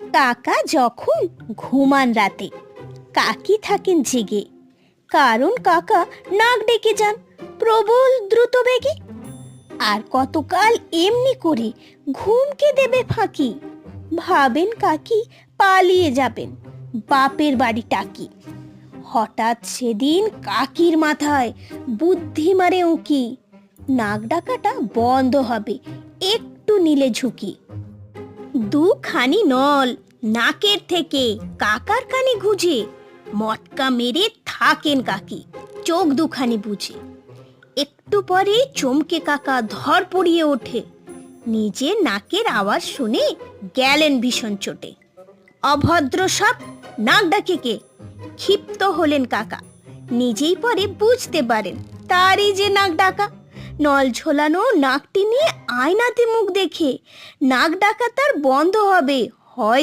কাকা যখন ঘুমান রাতে, কাকি থাকেন জেগে, কারণ কাকা নাক ডেকে যান প্রবল দ্রুত বেগে। আর কতকাল এমনি করে ঘুমকে দেবে ফাঁকি, ভাবেন কাকি পালিয়ে যাবেন বাপের বাড়ি টাকি। হঠাৎ সেদিন কাকির মাথায় বুদ্ধি মারে উঁকি, নাক ডাকাটা বন্ধ হবে একটু নিলে ঝুঁকি। দুখানি নল নাকের থেকে কাকার কানে গুজে, মটকা মেরে থাকেন কাকি চোখ দুখানি বুঝে। একটু পরে চমকে কাকা ধর পড়িয়ে ওঠে, নিজের নাকের আওয়াজ শুনে গেলেন ভীষণ চোটে। অভদ্র সাপ, নাক ডাকে কে? ক্ষিপ্ত হলেন কাকা, নিজেই পরে বুঝতে পারেন তারই যে নাক ডাকা। নল ঝোলানো নাকটি নিয়ে আয়নাতে মুখ দেখে নাক ডাকা তার বন্ধ হবে হয়